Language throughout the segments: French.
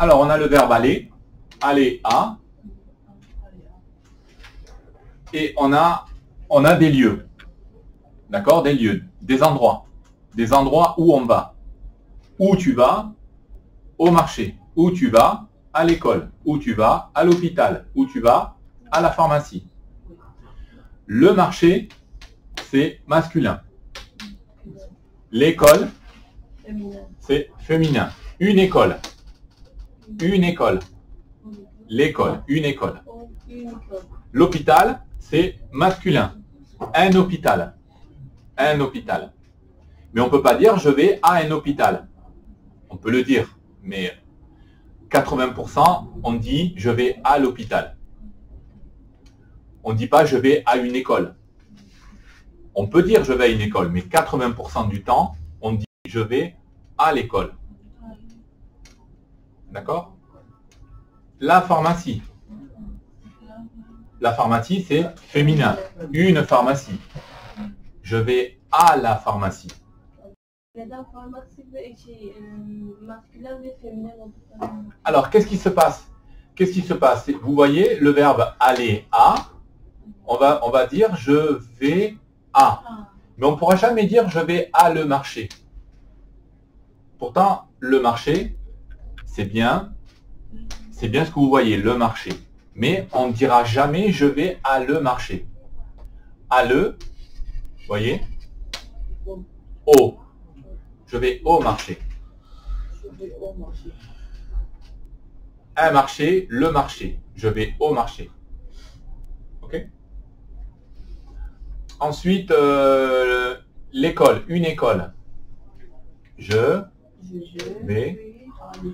Alors, on a le verbe aller, aller à, et on a des lieux, d'accord, des lieux, des endroits où on va. Où tu vas au marché, où tu vas à l'école, où tu vas à l'hôpital, où tu vas à la pharmacie. Le marché, c'est masculin. L'école, c'est féminin. Une école. Une école. L'école, une école. L'hôpital, c'est masculin. Un hôpital. Un hôpital. Mais on ne peut pas dire je vais à un hôpital. On peut le dire, mais 80%, on dit je vais à l'hôpital. On ne dit pas je vais à une école. On peut dire je vais à une école, mais 80% du temps, on dit je vais à l'école. D'accord? La pharmacie. La pharmacie, c'est féminin. Une pharmacie. Je vais à la pharmacie. Alors, qu'est-ce qui se passe? Qu'est-ce qui se passe? Vous voyez le verbe aller à, on va dire je vais à. Mais on ne pourra jamais dire je vais à le marché. Pourtant, le marché, c'est bien ce que vous voyez, le marché. Mais on ne dira jamais je vais à le marché. À le, vous voyez, au. Je vais au marché. Un marché, le marché. Je vais au marché. Ok? Ensuite, l'école, une école. Je vais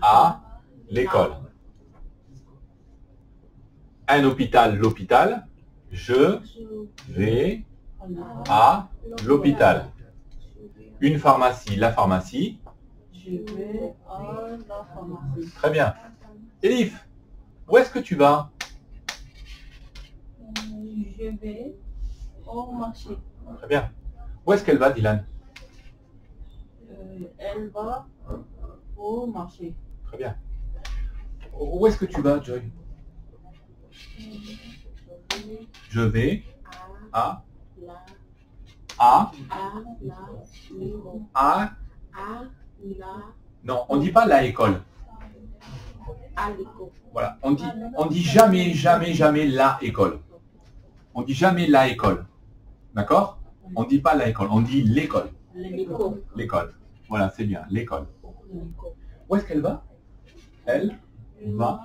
à l'école. Un hôpital, l'hôpital. Je vais à l'hôpital. Une pharmacie, la pharmacie. Je vais à la pharmacie. Très bien. Elif, où est-ce que tu vas? Je vais au marché. Très bien. Où est-ce qu'elle va, Dylan? Elle va au marché. Très bien. Où est-ce que tu vas, Joy? Je vais à non, on ne dit pas la école. Voilà, on dit jamais la école. On dit jamais la école. D'accord? On ne dit pas la école, on dit l'école. L'école. Voilà, c'est bien, l'école. Où est-ce qu'elle va? Elle va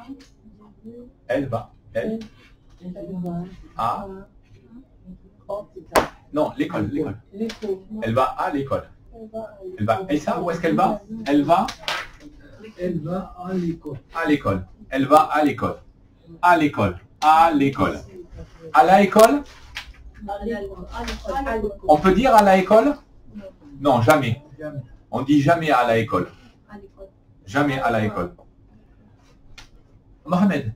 à... Non, l'école. Elle va à l'école. Elle va. Et ça, où est-ce qu'elle va? Elle va à l'école. à l'école. Elle va à l'école. À l'école. À l'école. À la école? On peut dire à la école? Non, jamais. On dit jamais à la école. Jamais à la école. Mohamed,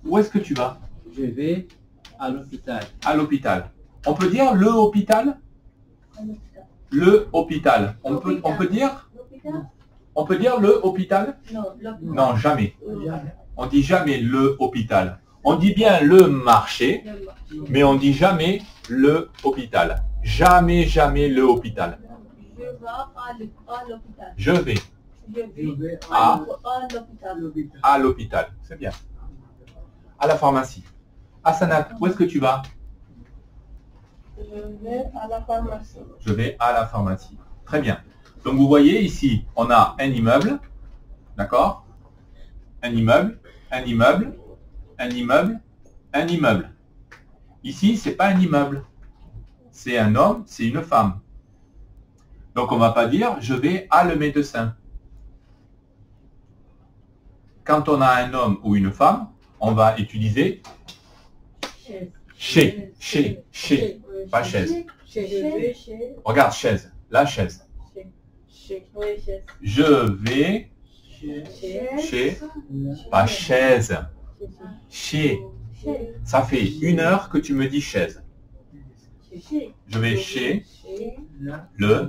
où est-ce que tu vas? Je vais à l'hôpital. À l'hôpital. On peut dire le hôpital? Le hôpital. On peut dire? On peut dire le hôpital? Non, jamais. On dit jamais le hôpital. On dit bien le marché, mais on dit jamais le hôpital. Jamais le hôpital. Je vais à l'hôpital. C'est bien. À la pharmacie. Assanat, où est-ce que tu vas? Je vais à la pharmacie. Je vais à la pharmacie. Très bien. Donc vous voyez ici, on a un immeuble. D'accord? Un immeuble, un immeuble, un immeuble, un immeuble. Ici, ce n'est pas un immeuble. C'est un homme, c'est une femme. Donc on ne va pas dire je vais à le médecin. Quand on a un homme ou une femme, on va utiliser chez, pas chaise. Regarde chaise, la chaise. Je vais chez, pas chaise. Chez. Ça fait 1 heure que tu me dis chaise. Je vais chez le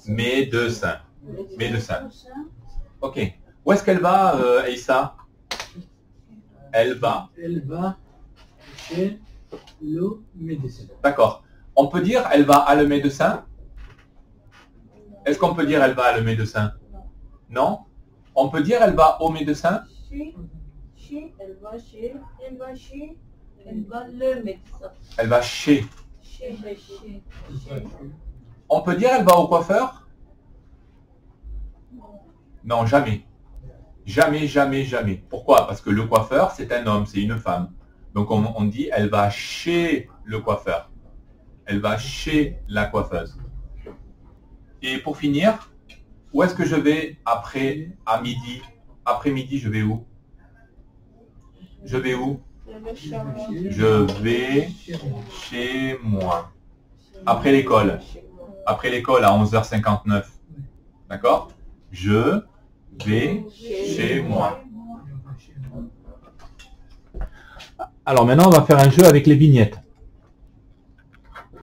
médecin. Médecin. Ok. Où est-ce qu'elle va, Aïssa? Elle va. Elle va chez le médecin. D'accord. On peut dire elle va à le médecin? Est-ce qu'on peut dire elle va à le médecin? Non. On peut dire elle va au médecin? Elle va chez, elle va chez, elle va le médecin. Elle va chez. Chez. On peut dire elle va au coiffeur? Non, jamais. Jamais, jamais, jamais. Pourquoi? Parce que le coiffeur, c'est un homme, c'est une femme. Donc on dit elle va chez le coiffeur. Elle va chez la coiffeuse. Et pour finir, où est-ce que je vais après, à midi? Après-midi, je vais où? Je vais où? Je vais chez moi. Après l'école. Après l'école à 11h59. D'accord? Je vais chez moi. Alors maintenant, on va faire un jeu avec les vignettes.